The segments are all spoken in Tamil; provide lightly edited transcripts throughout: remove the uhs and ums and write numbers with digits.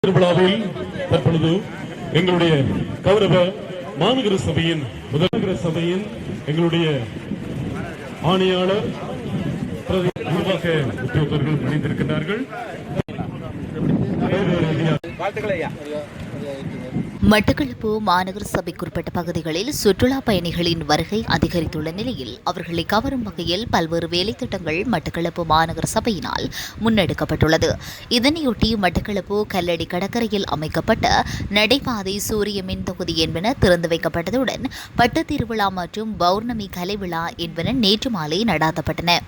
திருவிழாவில் தற்பொழுது எங்களுடைய கௌரவ மாநகர சபையின் முதல்நகர சபையின் எங்களுடைய ஆணையாளர் நிர்வாக உத்தியோகர்கள் இணைந்திருக்கிறார்கள். மட்டக்களப்பு மாநகர சபைக்குட்பட்ட பகுதிகளில் சுற்றுலா பயணிகளின் வருகை அதிகரித்துள்ள நிலையில் அவர்களை கவரும் வகையில் பல்வேறு வேலைத்திட்டங்கள் மட்டக்களப்பு மாநகர சபையினால் முன்னெடுக்கப்பட்டுள்ளது. இதனையொட்டி மட்டக்களப்பு கல்லடி கடற்கரையில் அமைக்கப்பட்ட நடைபாதை சூரிய மின் தொகுதி என்பன திறந்து வைக்கப்பட்டதுடன் பட்டுத் திருவிழா மற்றும் பௌர்ணமி கலை விழா என்பன நேற்று மாலை நடாத்தப்பட்டன.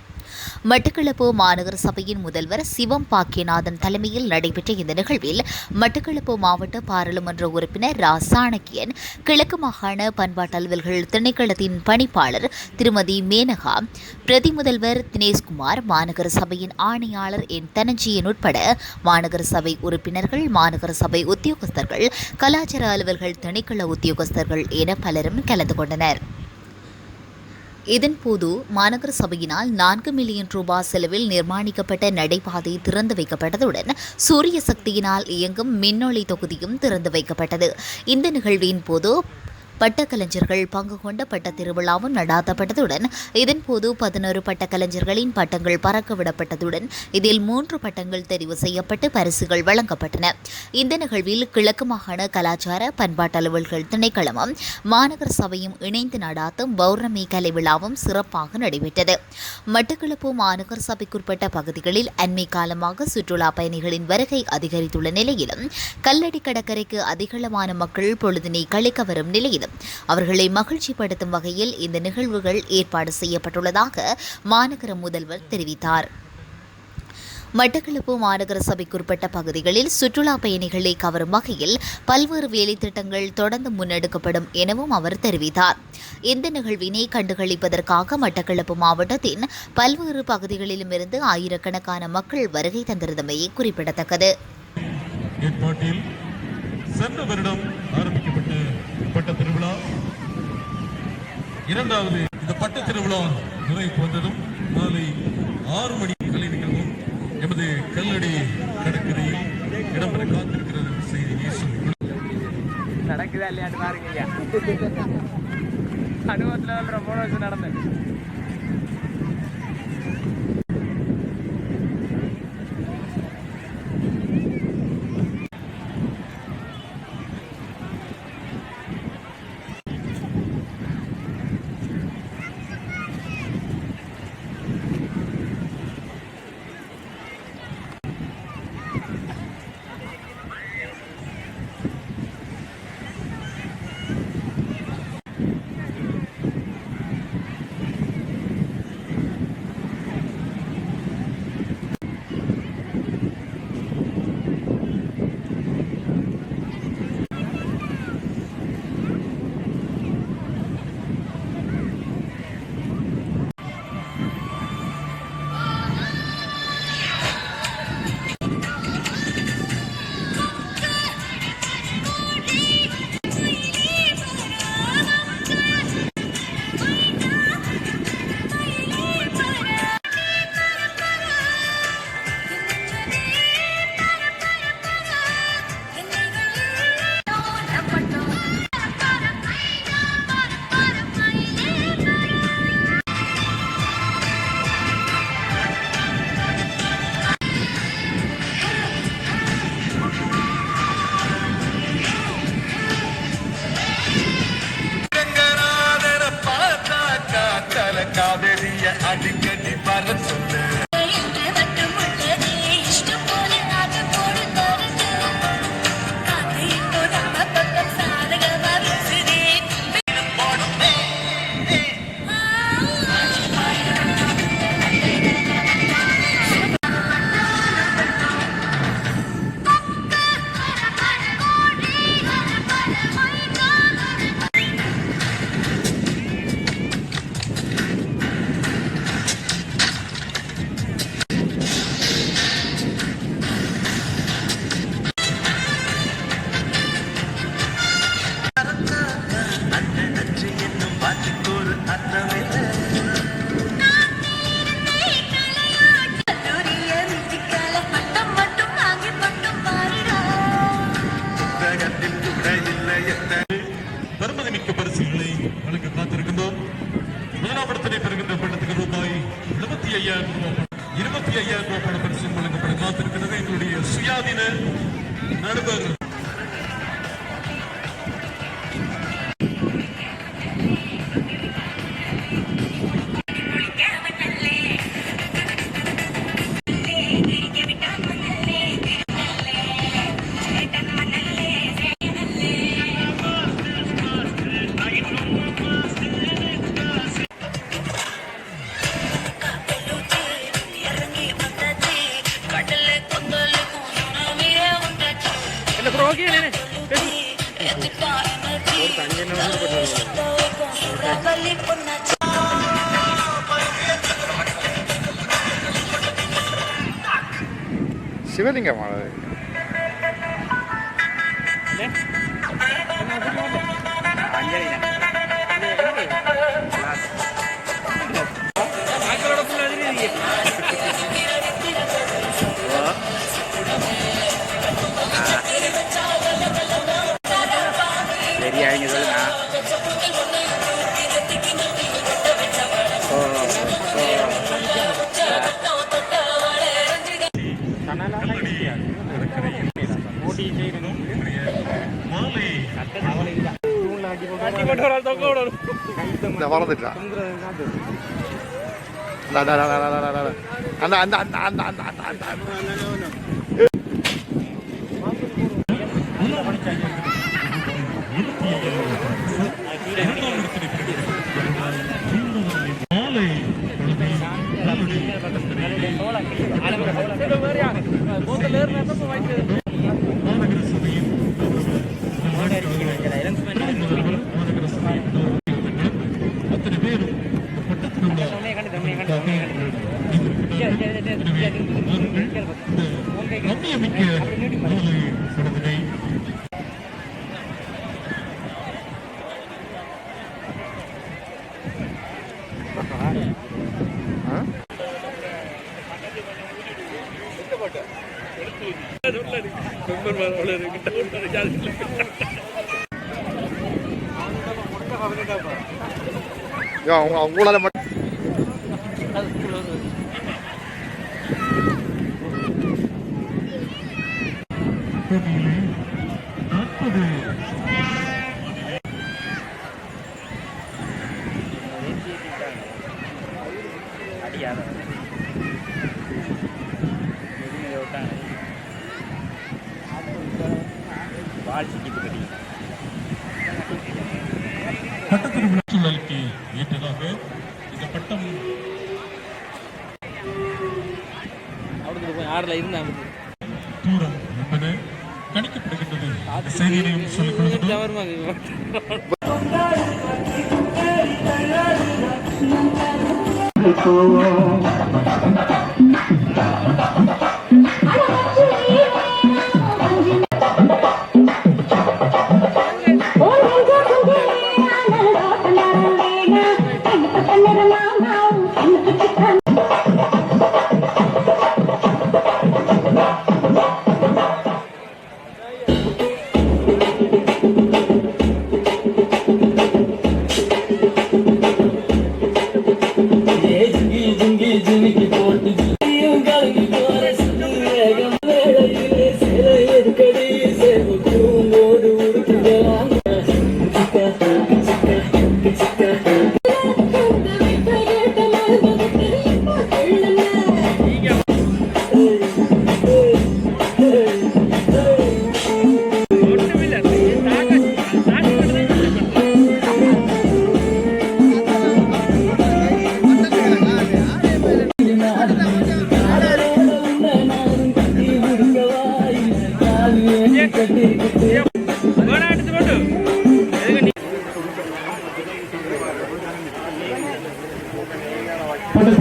மட்டக்களப்பு மாநகர சபையின் முதல்வர் சிவம் பாக்கியநாதன் தலைமையில் நடைபெற்ற இந்த நிகழ்வில் மட்டக்களப்பு மாவட்ட பாராளுமன்ற உறுப்பினர் ரா சாணக்கியன், கிழக்கு மாகாண பண்பாட்டு அலுவல்கள் திணைக்களத்தின் பணிப்பாளர் திருமதி மேனகா, பிரதி முதல்வர் தினேஷ்குமார், மாநகர சபையின் ஆணையாளர் என் தனஞ்சியன் உட்பட மாநகர சபை உறுப்பினர்கள், மாநகர சபை உத்தியோகஸ்தர்கள், கலாச்சார அலுவல்கள் திணைக்கள உத்தியோகஸ்தர்கள் என பலரும் கலந்து கொண்டனர். இதன்போது மாநகர சபையினால் 4 மில்லியன் ரூபாய் செலவில் நிர்மாணிக்கப்பட்ட நடைபாதை திறந்து வைக்கப்பட்டதுடன் சூரிய சக்தியினால் இயங்கும் மின்னொளி தொகுதியும் திறந்து வைக்கப்பட்டது. இந்த நிகழ்வின் போது பட்டக்கலைஞர்கள் பங்கு கொண்ட பட்ட திருவிழாவும் நடாத்தப்பட்டதுடன் இதன்போது 11 பட்டக்கலைஞர்களின் பட்டங்கள் பறக்கவிடப்பட்டதுடன் இதில் 3 பட்டங்கள் தெரிவு செய்யப்பட்டு பரிசுகள் வழங்கப்பட்டன. இந்த நிகழ்வில் கிழக்கு மாகாண கலாச்சார பண்பாட்டு அலுவல்கள் திணைக்களமும் மாநகர சபையும் இணைந்து நடாத்தும் பௌர்ணமி கலை விழாவும் சிறப்பாக நடைபெற்றது. மட்டக்களப்பு மாநகர சபைக்குட்பட்ட பகுதிகளில் அண்மை காலமாக சுற்றுலா பயணிகளின் வருகை அதிகரித்துள்ள நிலையிலும் கல்லடி கடற்கரைக்கு அதிகளவான மக்கள் பொழுதினை கழிக்க வரும் நிலையிலும் அவர்களை மகிழ்ச்சிப்படுத்தும் வகையில் இந்த நிகழ்வுகள் ஏற்பாடு செய்யப்பட்டுள்ளதாக மாநகர முதல்வர் தெரிவித்தார். மட்டக்களப்பு மாநகர சபைக்குட்பட்ட பகுதிகளில் சுற்றுலா பயணிகளை கவரும் வகையில் பல்வேறு வேலைத்திட்டங்கள் தொடர்ந்து முன்னெடுக்கப்படும் எனவும் அவர் தெரிவித்தார். இந்த நிகழ்வினை கண்டுகளிப்பதற்காக மட்டக்களப்பு மாவட்டத்தின் பல்வேறு பகுதிகளிலுமிருந்து ஆயிரக்கணக்கான மக்கள் வருகை தந்திருந்தமை குறிப்பிடத்தக்கது. சென்ற வருடம் ஆரம்பிக்கப்பட்ட பட்ட திருவிழா இரண்டாவது இந்த பட்ட திருவிழா நிறைவுக்கு வந்ததும் மாலை 6 மணி கலை நிகழ்வும் எமது கல்லடி கடற்கரையில் இடம்பெற காத்திருக்கிறது செய்தியை நடக்குதா இல்லையான்னு பாருங்க. அனுபவத்தில் 3 வருஷம் நடந்தது. அடிக்கடி வர சொல்லு. நடுவர் சிவலிங்கமான சரியாங்க சொல்லுங்க. வளர்ந்துட்டா அந்த அந்த அந்த அந்த அந்த அந்த அந்த அவங்களால பட்டத்திற்கு சூழலுக்கு ஏற்றதாக இந்த பட்டம் தூரம் என்பது கணிக்கப்படுகின்றது. செய்தியையும் சொல்லிக் கொள்கிறோம்.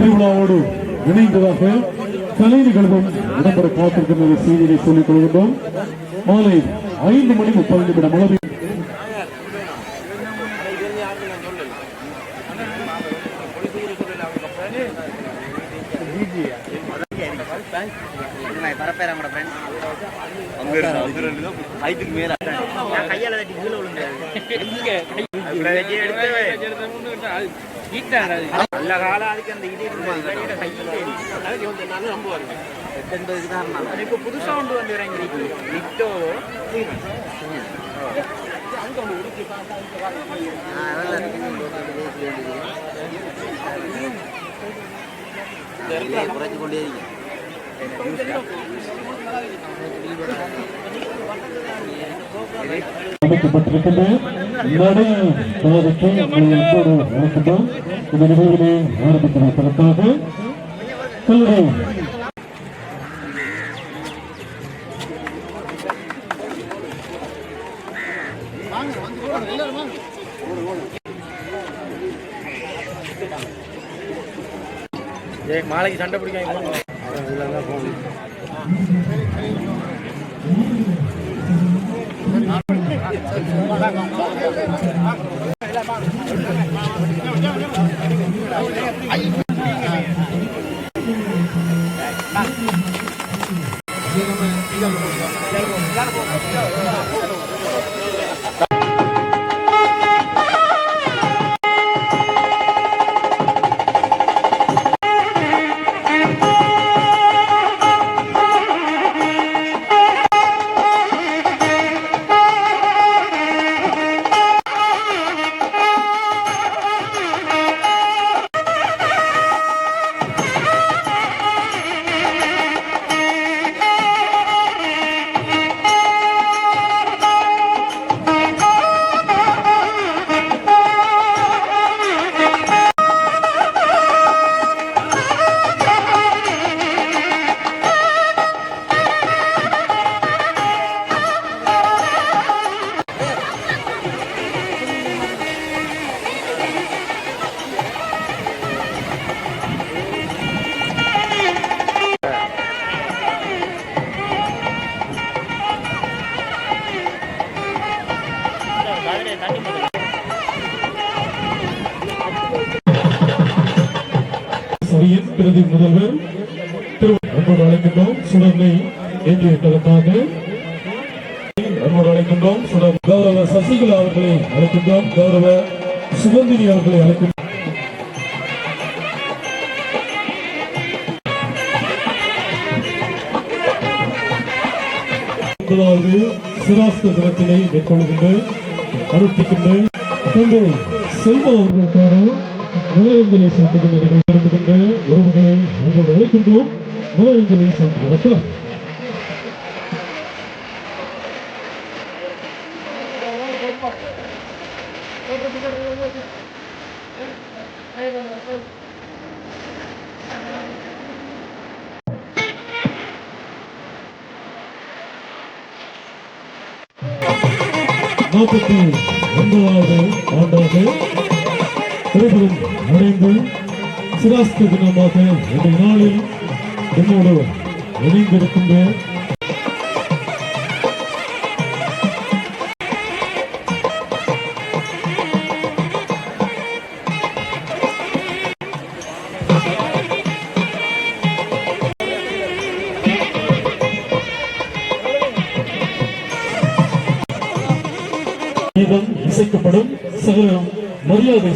திருவிழாவோடு இணைந்ததாக கலை நிகழ்வும் இடம்பெற காத்திருக்கின்ற செய்தியை சொல்லிக் கொள்கின்றோம். மாலை 5:30 அளவில் கையால நல்ல காலம் அதுக்கு அந்த இது அதுக்கு வந்து நல்ல நம்புவாங்க 80 தான் இப்போ புதுசாக கொண்டு வந்து இறங்கி நிட்டோ குறைஞ்சு கொண்டே அமைக்கப்பட்டிருக்கின்ற நடை பாதத்தை அன்போடு வணக்கமும் இந்த நிகழ்வினை ஆரம்பித்து வைப்பதற்காக கல்லூரி மாலைக்கு சண்டை பிடிக்காங்க சபையின் பிரதி முதல்வர் அன்போடு அழைக்கின்றோம் சுடர்னை ஏற்றிவிட்டதற்காக அன்போடு அழைக்கின்றோம் சுடர் கௌரவ சசிகலா அவர்களை அழைக்கின்றோம் கௌரவ சுகந்தினி அவர்களை அழைக்கின்றோம் முதலாவது சிராஸ்த தினத்தினை மேற்கொள்கின்ற அனுஷ்டிக்கின்ற தந்தை செல்வா அவர்களுக்கான முதலஞ்சலி செலுத்துகின்ற உறவுகளை அன்போடு அழைக்கின்றோம் முதலஞ்சலி செலுத்துவதற்காக நாற்பத்தி 9வது ஆண்டாக திரைப்படம் அடைந்து சிராஸ்த தினமாக இந்த நாளில் என்னோடு இணைந்திருக்கின்ற இசைக்கப்படும் சகல மரியாதை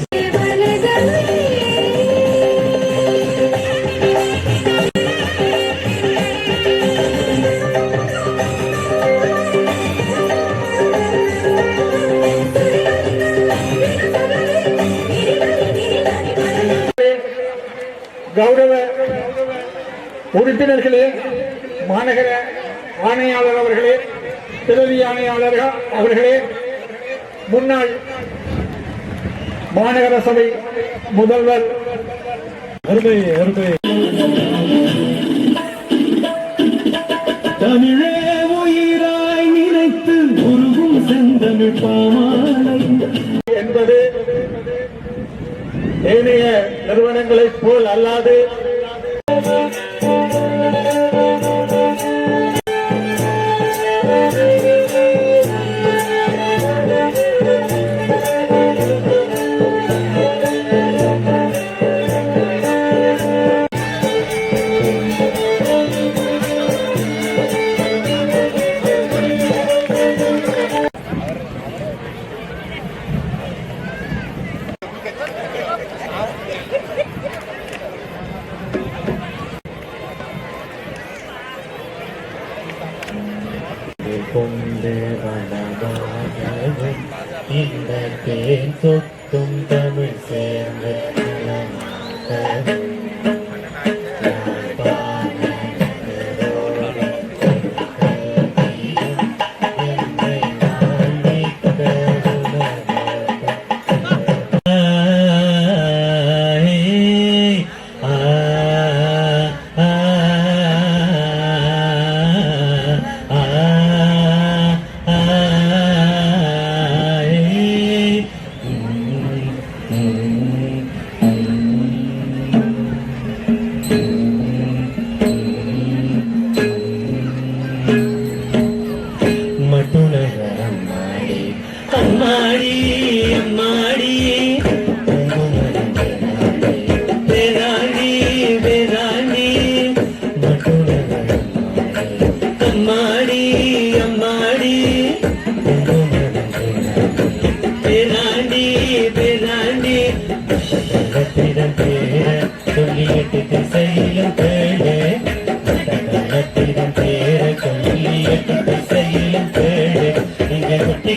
கௌரவ உறுப்பினர்களே, மாநகர ஆணையாளர் அவர்களே, பிரதி ஆணையாளர்கள் அவர்களே, முன்னாள் மாநகர சபை முதல்வர் அருமை அருமை தமிழே உயிராய் நினைத்து உருகும் செந்தமிழ் பாமாலை என்பது ஏனைய நிறுவனங்களைப் போல் அல்லாது கொண்டு வளமாகவும் இந்த தேன் சொட்டும் தமிழ் சேர்ந்து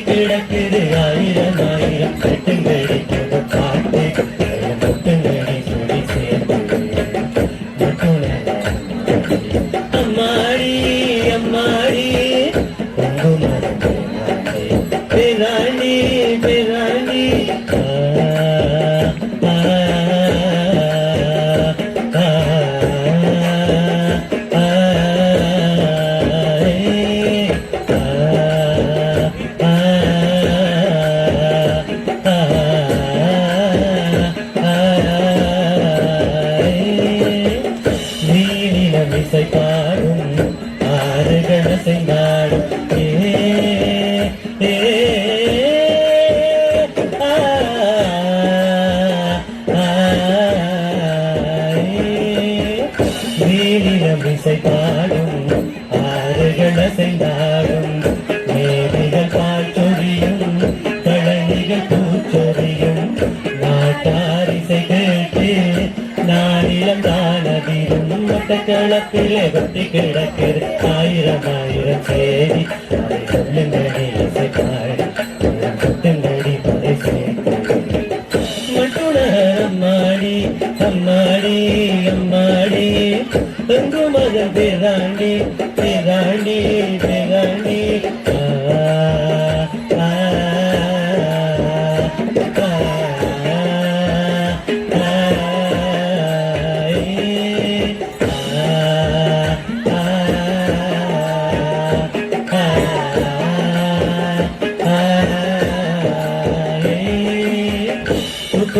கிடக்குது ஆயிரம் ஆயிரம் கட்டுங்கடி பாட்டு முட்டுங்கடி சொல்லி சேர்த்து அம்மாடி அம்மாடி பேராணி பேராணி களத்திலே வெட்டி கிடக்கிறது ஆயிரம் ஆயிரம் சேரி அதை சொல்லுங்கடி இசை பாடி கொட்டுங்கடி பதை சேர்த்து மட்டுணரம்மாடி அம்மாடி அம்மாடி தங்கு மகன் பேராண்டி பேராண்டி பேராண்டி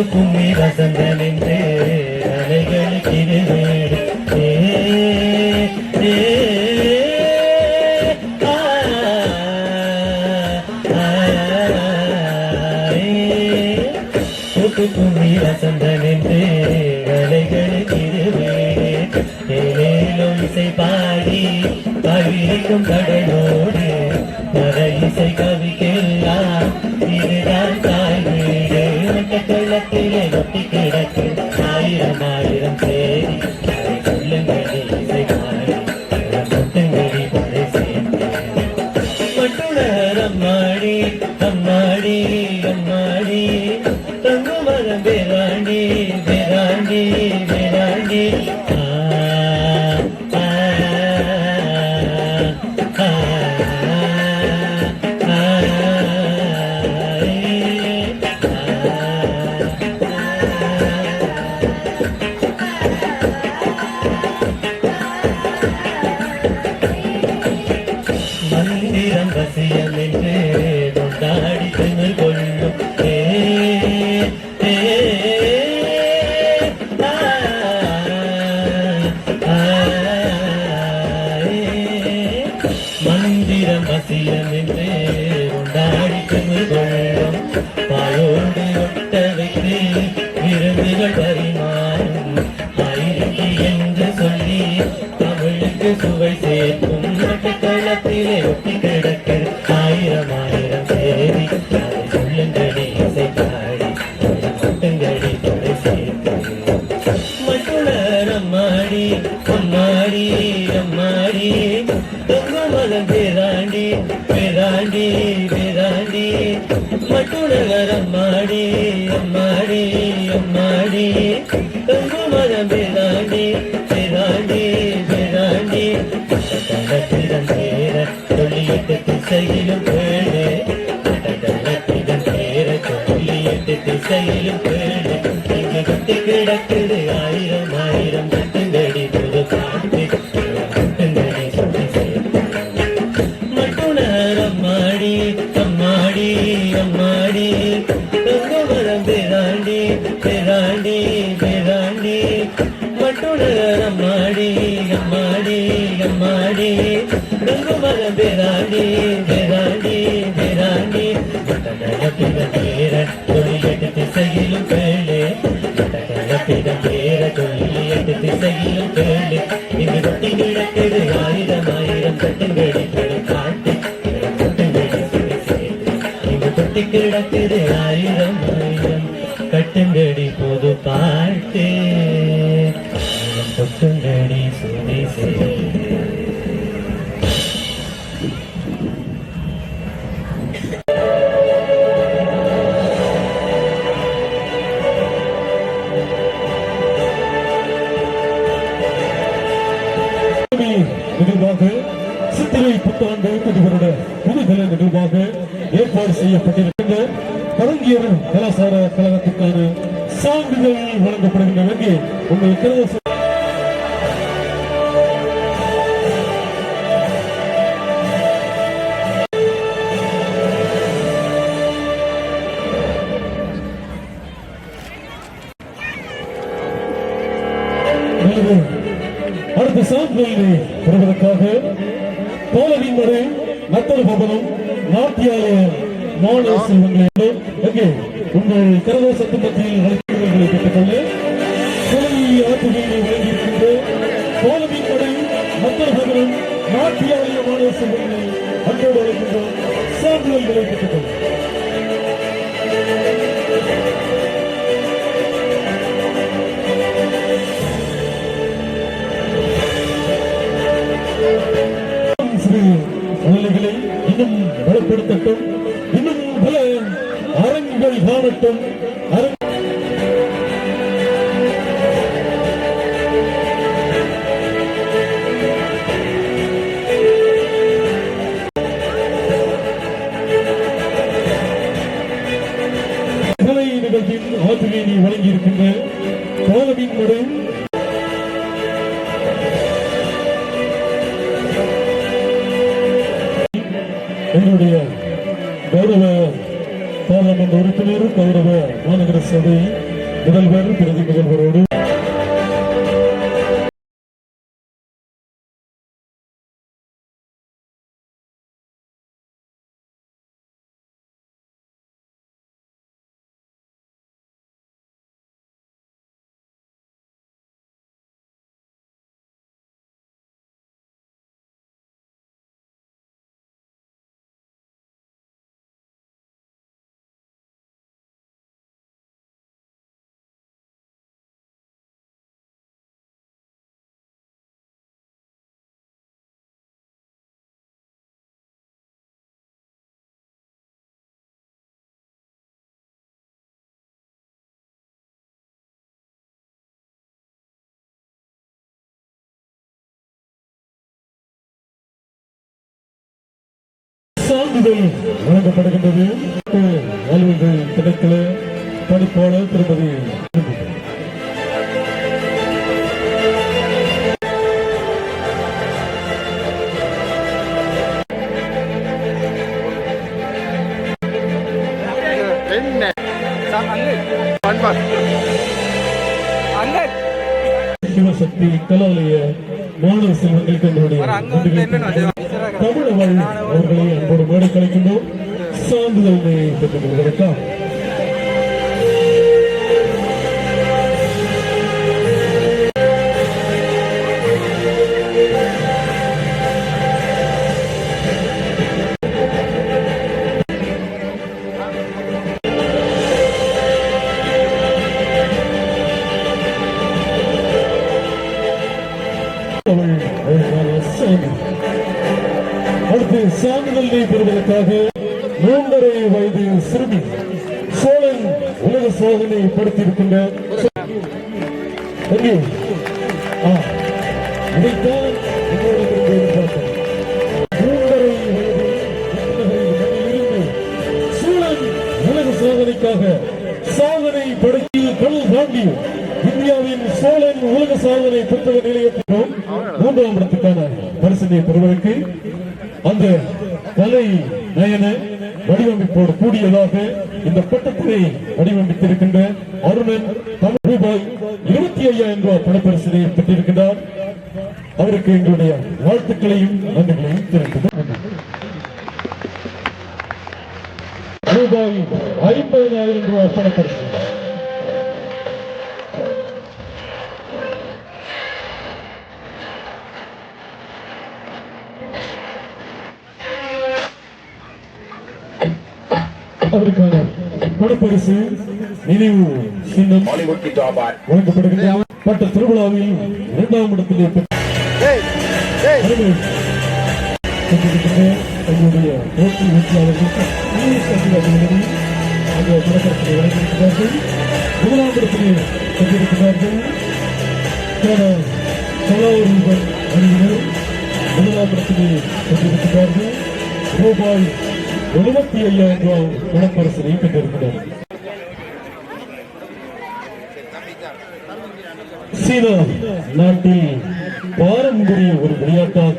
கும்மி வசந்தன் என்று அலைகளுக்கு இருவேடு கும்மி வசந்தன் என்று அலைகளுக்கு இருவேடு ஏலேலும் இசை பாடி பகிர்க்கும் கடலோடு மர இசை கவிக்கெல்லாம் இதுதான் தாய் வீடு களத்திலே ஒட்டி கிடக்கு ஆயிரம் ஆயிரம் சேரி அதை சொல்லுங்கடி இசை பாடி முட்டுங்கடி பதை சேர்த்து மட்டுணர் அம்மாடி அம்மாடி அம்மாடி தங்கு மரம் பேராண்டி பேராண்டி பேராண்டி சுவை சேர்க்கும் களத்திலே ஒட்டி கிடக்க ஆயிரம் ஆயிரம் சேரி சொல்லுங்கடி இசை பாடி முட்டுங்கள் பேராண்டி பேராண்டி மட்டுணர் அம்மாடி அம்மாடி அம்மாடி தங்குமரம் பேராண்டி பேராண்டி பேராண்டி தளத்திடம் பேர சொல்லிட்டு திசையிலும் பேடு தளத்திடம் பேர சொல்லிட்டு திசையிலும் பேடு இங்கு குட்டி கிடக்குது ஆயிரம் ஆயிரம் கட்டுங்கடி புது பாட்டு கட்டுங்கடி சொல்லி மட்டுணர் அம்மாடி அம்மாடி அம்மாடி தங்குமரம் பேராண்டி பேராண்டி பேராண்டி மட்டுணர் அம்மாடி அம்மாடி அம்மாடி தங்குமரம் பேராண்டி பேராண்டி பேராண்டி பேர சொல்லிட்டு திசையிலும் பேழு பேர சொல்லிட்டு திசையிலும் பேழு இங்கு கொட்டி கிடக்குது ஆயிரம் ஆயிரம் கட்டுங்கடி காட்டு கட்டுங்கடி இங்கு கொட்டி கிடக்குது ஆயிரம் ஆயிரம் கட்டுங்கடி புது பாட்டு கொட்டுங்கடி சுதி நிகழ்வாக சித்திரை புத்தாண்டு புதுவருட புதுகல நிகழ்வாக ஏற்பாடு செய்யப்பட்டிருக்கின்ற கலைஞர் கலாசார கழகத்திற்கான சான்றிதழ் வழங்கப்படுகின்றன. உங்கள் கரகோஷ அடுத்த சான்றிதழை பெறுவதற்காக தோழரின் முறை நத்தர் பவனம் நாட்டியாலய மாணவ செல்வங்களை உங்கள் கரகோஷத்து மத்தியில் அழைப்புகளை பெற்றுக்கொள்ள துணை ஆற்றுகளை வழங்கியிருக்கின்ற தோழரின் முறை நத்தர் பவனம் நாட்டியாலய மாணவ செல்வங்களை அன்போடு அழைக்கின்றோம். சான்றிதழ்களை பெற்றுக்கொள்ள நிலைகளை இன்னும் பலப்படுத்தட்டும், இன்னும் பல அரங்குகள் காணட்டும். கலை நிகழ்ச்சியின் ஆற்றுகையை வழங்கியிருக்கின்ற தோழமின் முறை எங்களுடைய கௌரவ பாராளுமன்ற உறுப்பினர் கௌரவ மாநகர சபை முதல்வர் பிரதி முதல்வரோடு சான்றிதழ் வழங்கப்படுகின்றது. வாழ்வுகள் திணைக்கள பணிப்பாளர் திருமதி சிவசக்தி கலாலய மாணவ செல்வங்களுக்கு தமிழவள் அவர்களை அன்போடு மேடை கலைக்கின்றோம். சான்றிதழை பெற்றுக் கொள்வதற்காக அடுத்து சான்றிதழை பெறுவதற்கு அவர்களுக்காக 3.5 வயது சிறுமி சோழன் உலக சாதனை படுத்தியிருக்கின்ற இதைத்தான் சோழன் உலக சாதனைக்காக சாதனை படுத்தி கடல் தாண்டி இந்தியாவின் சோழன் உலக சாதனை புத்தக நிலையத்திலும் 3ஆம் இடத்துக்கான பரிசனை பெறுவதற்கு அந்த கலை நயன வடிவமைப்போடு கூடியதாக இந்த பட்டத்தினை வடிவமைத்திருக்கின்ற அருணன் ரூபாய் 25,000 பணப்பரிசனை பெற்றிருக்கின்றார். அவருக்கு எங்களுடைய வாழ்த்துக்களையும் நன்றிகளையும் தெரிவித்துக் ரூபாய் 50,000 பணப்பரிசு. அவருக்கான பணப்பரிசு நினைவு சின்னம் வழங்கப்படுகின்ற பட்ட திருவிழாவில் 2ஆம் இடத்திலே எங்களுடைய போட்டி வெற்றியாளர்கள் அந்த பணப்பரிசனை வழங்கியிருக்கிறார்கள். 1ஆம் இடத்திலே பெற்றிருக்கிறார்கள் கலாவூர் அணியினர். 1ஆம் இடத்திலே பெற்றிருக்கிறார்கள். ரூபாய் 75,000 பணப்பரிசனை பெற்றிருக்கிறார். சீனா நாட்டில் பாரம்பரிய ஒரு விளையாட்டாக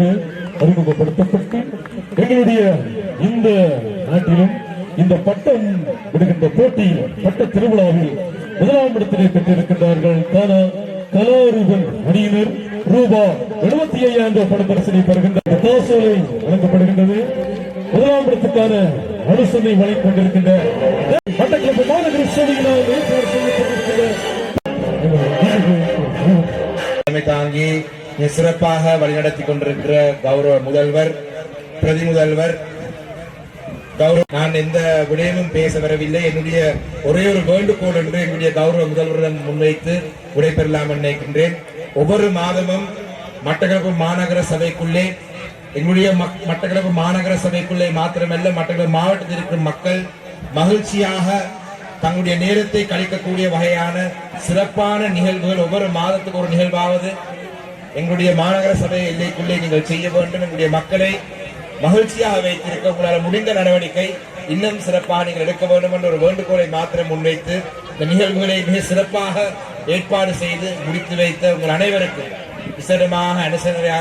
அறிமுகப்படுத்தப்பட்டு எங்களுடைய இந்த நாட்டிலும் இந்த பட்டம் விடுகின்ற போட்டியில் பட்ட திருவிழாவில் 1ஆம் இடத்திலே பெற்றிருக்கின்றார்கள். கலாரூபன் அணியினர் ரூபாய் 75,000 பணப்பரிசனை பெறுகின்ற காசோலை வழங்கப்படுகின்றது. 1ஆம் இடத்துக்கான அனுசரணை வழங்கிக் கொண்டிருக்கின்ற மட்டக்களப்பு மாநகர சபையினால் ஏற்பாடு செய்யப்பட்டிருக்கின்ற தாங்கி சிறப்பாக வழிநடத்தி கொண்டிருக்கிற கௌரவ முதல்வர், பிரதி முதல்வர் நான் எந்த விடயமும் பேச வரவில்லை. என்னுடைய ஒரே ஒரு வேண்டுகோள் என்று என்னுடைய கௌரவ முதல்வரிடம் முன்வைத்து விடைபெறலாம் நினைக்கின்றேன். ஒவ்வொரு மாதமும் மட்டக்களப்பு மாநகர சபைக்குள்ளே எங்களுடைய மட்டக்களப்பு மாநகர சபைக்குள்ளே மாத்திரமல்ல மட்டக்களப்பு மாவட்டத்தில் இருக்கும் மக்கள் மகிழ்ச்சியாக தங்களுடைய நேரத்தை கழிக்கக்கூடிய வகையான சிறப்பான நிகழ்வுகள் ஒவ்வொரு மாதத்துக்கு ஒரு நிகழ்வாவது எங்களுடைய மாநகர சபை எல்லைக்குள்ளே நீங்கள் செய்ய வேண்டும். எங்களுடைய மக்களை மகிழ்ச்சியாக வைத்திருக்க உங்களால் முடிந்த நடவடிக்கை இன்னும் சிறப்பாக நீங்கள் எடுக்க வேண்டும் என்ற ஒரு வேண்டுகோளை மாத்திரம் முன்வைத்து இந்த நிகழ்வுகளை மிக சிறப்பாக ஏற்பாடு செய்து முடித்து வைத்த உங்கள் அனைவருக்கும் விசேடமாக அனுசரணை